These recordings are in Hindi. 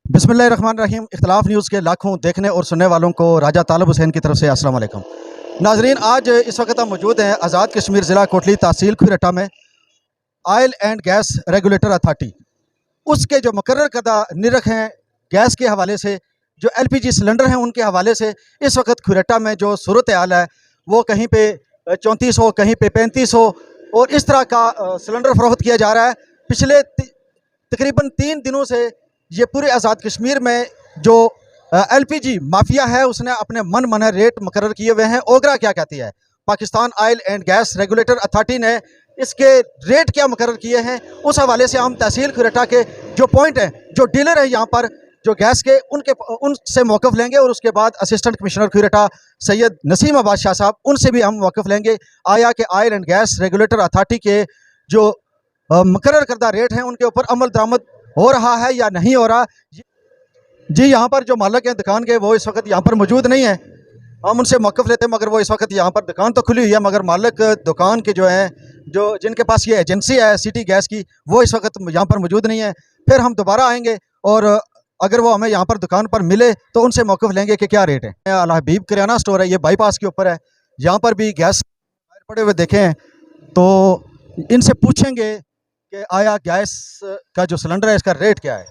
बिस्मिल्लाहिर्रहमानिर्रहीम। इख्तिलाफ न्यूज़ के लाखों देखने और सुनने वालों को राजा तालब हुसैन की तरफ से अस्सलाम वालेकुम। नाजरीन, आज इस वक्त हम मौजूद हैं आज़ाद कश्मीर ज़िला कोटली तहसील खुरटा में oil and gas regulator authority उसके जो मुकर्रर करदा निरख हैं गैस के हवाले से, जो LPG सिलेंडर हैं उनके हवाले से इस वक्त खुरटा में जो सूरत हाल है वो कहीं पे 3400, कहीं पे 3500 और इस तरह का सिलेंडर फरोख्त किया जा रहा है। पिछले तकरीबन 3 दिनों से ये पूरे आज़ाद कश्मीर में जो LPG माफिया है उसने अपने मन माने रेट मुकर्रर किए हुए हैं। ओगरा क्या कहती है, Pakistan oil and gas regulator authority ने इसके रेट क्या मुकर्रर किए हैं, उस हवाले से हम तहसील खुरटा के जो पॉइंट हैं, जो डीलर हैं यहाँ पर जो गैस के, उनसे मौक़िफ़ लेंगे और उसके बाद असिस्टेंट कमिश्नर खुरटा सैयद नसीम अब्बास शाह साहब, उनसे भी हम मौक़िफ़ लेंगे। आया कि oil and gas regulator authority के जो मुकर्रर करदा रेट हैं उनके ऊपर अमल दरामद हो रहा है या नहीं हो रहा। जी, यहाँ पर जो मालिक हैं दुकान के वो इस वक्त यहाँ पर मौजूद नहीं है। हम उनसे मौक़िफ़ लेते हैं मगर वो इस वक्त यहाँ पर, दुकान तो खुली हुई है मगर मालिक दुकान के जो हैं, जो जिनके पास ये एजेंसी है सिटी गैस की, वो इस वक्त यहाँ पर मौजूद नहीं है। फिर हम दोबारा आएंगे और अगर वो हमें यहाँ पर दुकान पर मिले तो उनसे मौक़िफ़ लेंगे कि क्या रेट है। अल हबीब किराना स्टोर है, ये बाईपास के ऊपर है। यहाँ पर भी गैस पड़े हुए देखे हैं तो इनसे पूछेंगे कि आया गैस का जो सिलेंडर है इसका रेट क्या है।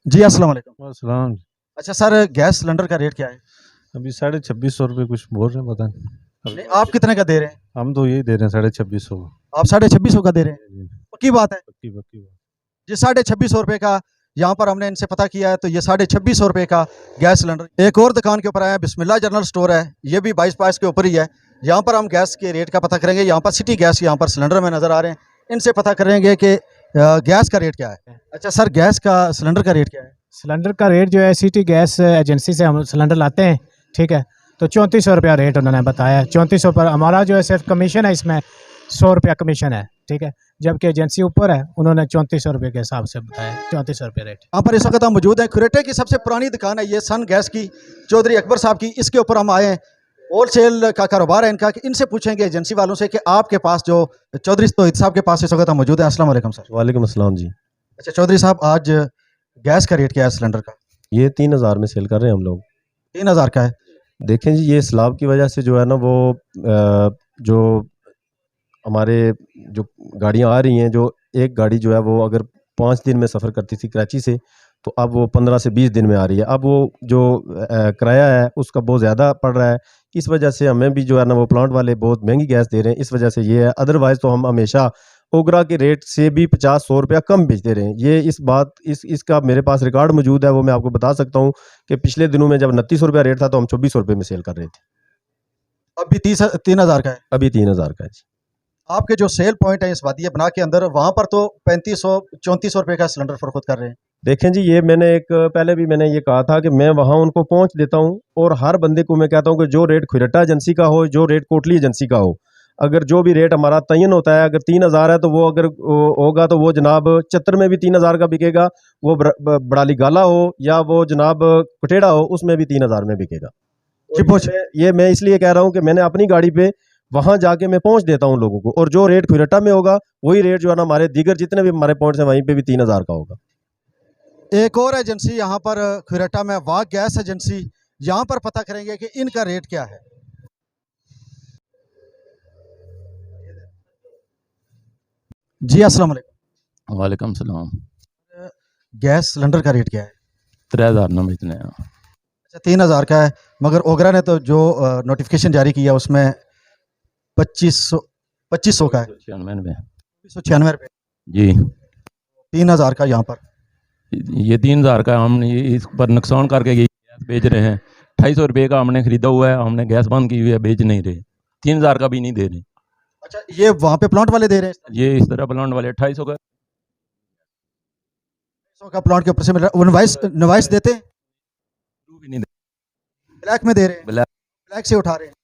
जी अस्सलाम वालेकुम। अस्सलाम। अच्छा सर, गैस सिलेंडर का रेट क्या है? अभी 2650 रुपये कुछ बोल रहे हैं, पता नहीं। नहीं, आप कितने का दे रहे हैं? हम तो यही दे रहे हैं 2650। आप 2650 का दे रहे हैं? पक्की बात है? पक्की पक्की बात। जी, 2650 रुपये का यहाँ पर हमने इनसे पता किया है तो ये 2650 रुपये का गैस सिलेंडर। एक और दुकान के ऊपर आया, बिस्मिल्लाह जनरल स्टोर है, ये भी 22 पास के ऊपर ही है। यहाँ पर हम गैस के रेट का पता करेंगे। यहाँ पर सिटी गैस यहाँ पर सिलेंडर में नज़र आ रहे हैं, इनसे पता करेंगे कि गैस का रेट क्या है। अच्छा सर, गैस का सिलेंडर का रेट क्या है? सिलेंडर का रेट जो है सिटी गैस एजेंसी से हम सिलेंडर लाते हैं, ठीक है, तो 3400 रुपया रेट उन्होंने बताया है। 3400 पर हमारा जो है सिर्फ कमीशन है, इसमें 100 रुपया कमीशन है, ठीक है, जबकि एजेंसी ऊपर है, उन्होंने 3400 रुपये के हिसाब से बताया 3400 रुपये रेट। यहाँ पर इस वक्त हम मौजूद हैं, खुरेटे की सबसे पुरानी दुकान है ये सन गैस की, चौधरी अकबर साहब की। इसके ऊपर हम आए हैं, होल सेल का कारोबार है इनका, कि इनसे पूछेंगे एजेंसी वालों से कि आपके पास जो चौधरी तौहीद साहब के पास इस वक्त हम मौजूद हैं। अस्सलाम वालेकुम सर। वालेकुम अस्सलाम जी। अच्छा चौधरी साहब, आज गैस का रेट क्या है सिलेंडर का? ये 3000 में सेल कर रहे हैं हम लोग। 3000 का है? देखें जी, ये सैलाब की वजह से जो है ना वो जो हमारे जो गाड़ियाँ आ रही हैं, जो एक गाड़ी जो है वो अगर 5 दिन में सफ़र करती थी कराची से, तो अब वो 15 से 20 दिन में आ रही है। अब वो जो किराया है उसका बहुत ज़्यादा पड़ रहा है। इस वजह से हमें भी जो है ना वो प्लांट वाले बहुत महंगी गैस दे रहे हैं, इस वजह से ये है। अदरवाइज़ तो हम हमेशा ओगरा के रेट से भी 50-100 रुपया कम बेचते रहे हैं। ये इस बात इसका मेरे पास रिकॉर्ड मौजूद है, वो मैं आपको बता सकता हूँ कि पिछले दिनों में जब 2900 रुपया रेट था तो हम 2400 रुपये में सेल कर रहे थे। अभी 3000 का है? अभी 3000 का है जी। आपके जो सेल पॉइंट है इस वादिया बना के अंदर, वहाँ पर तो 3500-3400 रुपये का सिलेंडर फरोख्त कर रहे हैं। देखें जी, ये मैंने पहले भी मैंने ये कहा था कि मैं वहाँ उनको पहुँच देता हूँ और हर बंदे को मैं कहता हूँ कि जो रेट खुरटा एजेंसी का हो, जो रेट कोटली एजेंसी का हो, अगर जो भी रेट हमारा तयन होता है, अगर 3000 है तो वो अगर होगा तो वो जनाब चतर में भी 3000 का बिकेगा, वो बड़ाली गाला हो या वो जनाब कटेड़ा हो, उसमें भी 3000 में बिकेगा। ये मैं इसलिए कह रहा हूँ कि मैंने अपनी गाड़ी पे वहाँ जाके मैं पहुँच देता हूँ लोगों को, और जो रेट खुरटा में होगा वही रेट जो है ना हमारे दीगर जितने भी हमारे पॉइंट्स हैं वहीं पे भी 3000 का होगा। एक और एजेंसी यहाँ पर खुरटा में, वाग गैस एजेंसी, यहाँ पर पता करेंगे कि इनका रेट क्या है। जी अस्सलाम वालेकुम। वालेकुम सलाम। गैस सिलेंडर का रेट क्या है? 3000 ना बेचने हैं। अच्छा 3000 का है, मगर ओगरा ने तो जो नोटिफिकेशन जारी किया उसमें 2500 का है। 96 रुपये जी। 3000 का यहाँ पर? ये 3000 का हमने इस पर नुकसान करके ये गैस बेच रहे हैं। 250 रुपये का हमने खरीदा हुआ है, हमने गैस बंद की हुई है, बेच नहीं रहे। 3000 का भी नहीं दे रहे। अच्छा, ये वहाँ पे प्लांट वाले दे रहे हैं? ये इस तरह प्लांट वाले 250 का प्लांट के ऊपर से मिल रहा है। नवाइस देते हैं? भी नहीं दे, ब्लैक में दे रहे हैं? ब्लैक से उठा रहे हैं।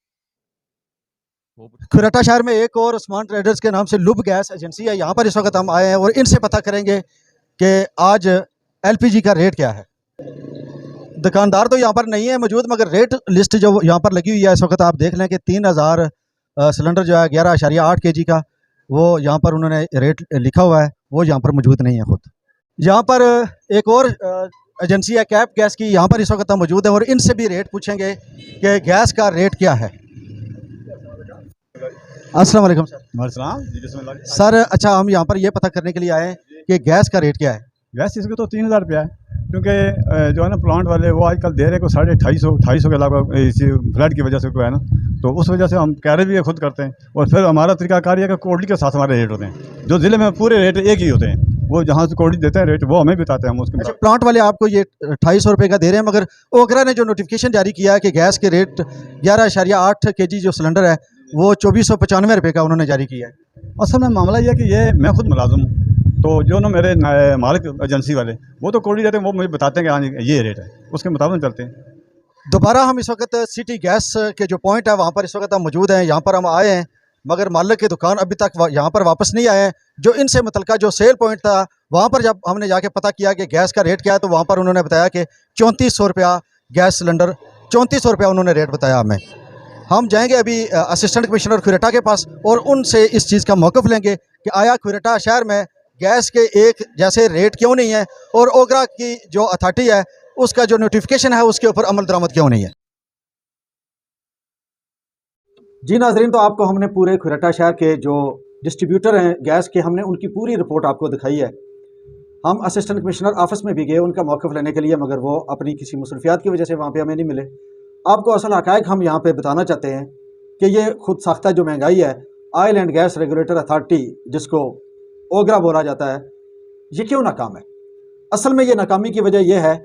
खुरटा शहर में एक और उस्मान ट्रेडर्स के नाम से लुब गैस एजेंसी है, यहाँ पर इस वक्त हम आए हैं और इनसे पता करेंगे कि आज LPG का रेट क्या है। दुकानदार तो यहाँ पर नहीं है मौजूद, मगर रेट लिस्ट जो यहाँ पर लगी हुई है इस वक्त आप देख लें कि 3000 सिलेंडर जो है 11.8 kg का, वो यहाँ पर उन्होंने रेट लिखा हुआ है, वो यहाँ पर मौजूद नहीं है खुद। यहाँ पर एक और एजेंसी है कैप गैस की, यहाँ पर इस वक्त हम मौजूद है और इनसे भी रेट पूछेंगे कि गैस का रेट क्या है। अस्सलाम वालेकुम सर। सर अच्छा, हम यहाँ पर ये पता करने के लिए आए हैं कि गैस का रेट क्या है। गैस इसको तो 3000 रुपया है, क्योंकि जो है ना प्लांट वाले वो आजकल दे रहे को 250 के लगभग इसी फ्लड की वजह से को है ना, तो उस वजह से हम कैरे भी खुद करते हैं। और फिर हमारा तरीकाकार ये है कि कोटली के साथ हमारे रेट होते हैं, जो ज़िले में पूरे रेट एक ही होते हैं, वो जहाँ से कोटली देते हैं रेट वो हमें बताते हैं, हम उसके अच्छा, प्लांट वाले आपको ये 250 रुपये का दे रहे हैं, मगर ओगरा ने जो नोटिफिकेशन जारी किया है कि गैस के रेट 11.8 kg जो सिलेंडर है वो 2495 रुपये का उन्होंने जारी किया है। असल में मामला ये है कि ये मैं खुद मुलाजिम हूँ, तो जो ना मेरे मालिक एजेंसी वाले वो तो कोटली देते हैं, वो मुझे बताते हैं कि हाँ ये रेट है, उसके मुताबिक चलते हैं। दोबारा हम इस वक्त सिटी गैस के जो पॉइंट है वहाँ पर इस वक्त हम मौजूद हैं। यहाँ पर हम आए हैं मगर मालिक की दुकान अभी तक यहाँ पर वापस नहीं आए हैं। जो इनसे मुतल्लिका जो सेल पॉइंट था वहाँ पर जब हमने जाके पता किया कि गैस का रेट क्या है, तो वहाँ पर उन्होंने बताया कि 3400 रुपया गैस सिलेंडर, 3400 रुपया उन्होंने रेट बताया हमें। हम जाएंगे अभी असिस्टेंट कमिश्नर खुरेटा के पास और उनसे इस चीज़ का मौक़िफ़ लेंगे कि आया खुरेटा शहर में गैस के एक जैसे रेट क्यों नहीं है और ओगरा की जो अथॉरिटी है उसका जो नोटिफिकेशन है उसके ऊपर अमल दरामद क्यों नहीं है। जी नाजरीन, तो आपको हमने पूरे खुरेटा शहर के जो डिस्ट्रीब्यूटर हैं गैस के, हमने उनकी पूरी रिपोर्ट आपको दिखाई है। हम असिस्टेंट कमिश्नर ऑफिस में भी गए उनका मौक़िफ़ लेने के लिए, मगर वो अपनी किसी मसरूफियात की वजह से वहाँ पे हमें नहीं मिले। आपको असल हक़ाइक़ हम यहाँ पे बताना चाहते हैं कि ये खुद साख्ता जो महंगाई है, oil and gas regulator authority जिसको ओगरा बोला जाता है, ये क्यों नाकाम है। असल में ये नाकामी की वजह यह है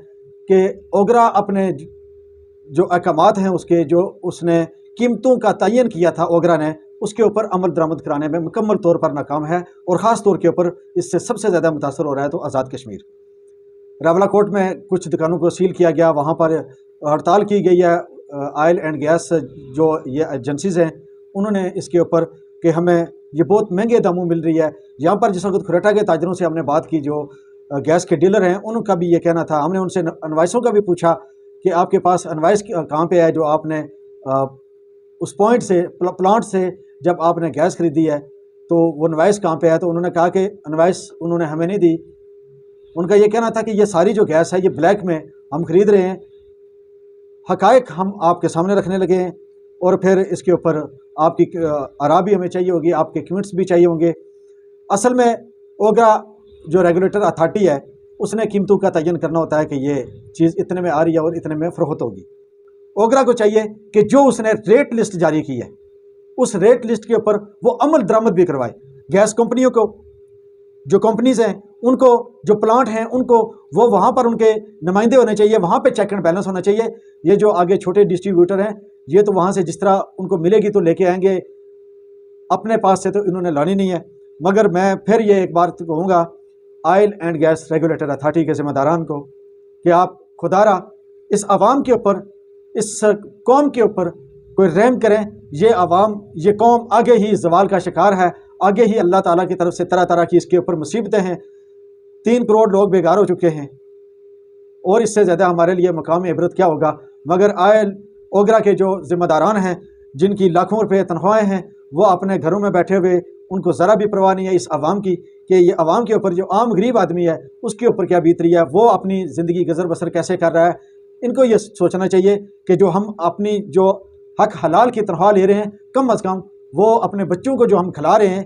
कि ओगरा अपने जो अहकामात हैं उसके जो उसने कीमतों का तयन किया था ओगरा ने, उसके ऊपर अमल दरामद कराने में मुकम्मल तौर पर नाकाम है। और ख़ास तौर के ऊपर इससे सबसे ज़्यादा मुतासर हो रहा है तो आज़ाद कश्मीर। रावलाकोट में कुछ दुकानों को सील किया गया, वहाँ पर हड़ताल की गई है। ऑयल एंड गैस जो ये एजेंसीज़ हैं उन्होंने इसके ऊपर कि हमें ये बहुत महंगे दामों मिल रही है। यहाँ पर जिस वक्त खुरेटा के ताजरों से हमने बात की, जो गैस के डीलर हैं, उनका भी ये कहना था। हमने उनसे इनवाइसों का भी पूछा कि आपके पास इनवाइस कहाँ पे है, जो आपने उस पॉइंट से प्लांट से जब आपने गैस खरीदी है तो वो इनवाइस कहाँ पे है। तो उन्होंने कहा कि इनवाइस उन्होंने हमें नहीं दी। उनका ये कहना था कि ये सारी जो गैस है ये ब्लैक में हम ख़रीद रहे हैं। हक़ाइक़ हम आपके सामने रखने लगे हैं और फिर इसके ऊपर आपकी आरा भी हमें चाहिए होगी, आपके कमेंट्स भी चाहिए होंगे। असल में ओगरा जो रेगुलेटर अथॉरिटी है उसने कीमतों का तयन करना होता है कि ये चीज़ इतने में आ रही है और इतने में फ़रोख्त होगी। ओगरा को चाहिए कि जो उसने रेट लिस्ट जारी की है उस रेट लिस्ट के ऊपर वो अमल दरामद भी करवाए। गैस कंपनियों को, जो कंपनीज़ हैं उनको, जो प्लांट हैं उनको, वो वहाँ पर उनके नुमाइंदे होने चाहिए, वहाँ पे चेक एंड बैलेंस होना चाहिए। ये जो आगे छोटे डिस्ट्रीब्यूटर हैं ये तो वहाँ से जिस तरह उनको मिलेगी तो लेके आएंगे, अपने पास से तो इन्होंने लानी नहीं है। मगर मैं फिर ये एक बार कहूँगा oil and gas regulator authority के ज़िम्मेदारान को कि आप खुदारा इस आवाम के ऊपर, इस कौम के ऊपर कोई रहम करें। ये आवाम, ये कौम आगे ही ज़वाल का शिकार है, आगे ही अल्लाह ताला की तरफ से तरह तरह की इसके ऊपर मुसीबतें हैं। 3 करोड़ लोग बेघर हो चुके हैं और इससे ज़्यादा हमारे लिए मकाम इबरत क्या होगा। मगर ऑयल ओगरा के जो ज़िम्मेदारान हैं, जिनकी लाखों रुपए तनख्वाहें हैं, वो अपने घरों में बैठे हुए, उनको ज़रा भी परवाह नहीं है इस आवाम की कि ये आवाम के ऊपर, जो आम गरीब आदमी है उसके ऊपर क्या बीत रही है, वो अपनी ज़िंदगी गुजर बसर कैसे कर रहा है। इनको ये सोचना चाहिए कि जो हम अपनी जो हक हलाल की तनख्वाह ले रहे हैं, कम अज़ कम वो अपने बच्चों को जो हम खिला रहे हैं,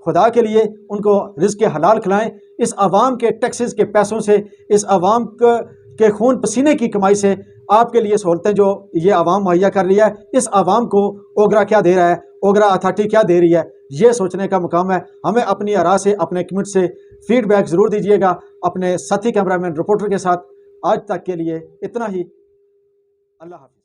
खुदा के लिए उनको रिज़्क़ हलाल खिलाएं। इस आवाम के टैक्सेस के पैसों से, इस आवाम के खून पसीने की कमाई से आपके लिए सहूलतें जो ये आवाम मुहैया कर रही है, इस आवाम को ओगरा क्या दे रहा है, ओगरा अथॉरिटी क्या दे रही है, ये सोचने का मुकाम है। हमें अपनी आरा से, अपने कमेंट से फीडबैक ज़रूर दीजिएगा। अपने साथी कैमरामैन रिपोर्टर के साथ आज तक के लिए इतना ही। अल्लाह हाफ़िज़।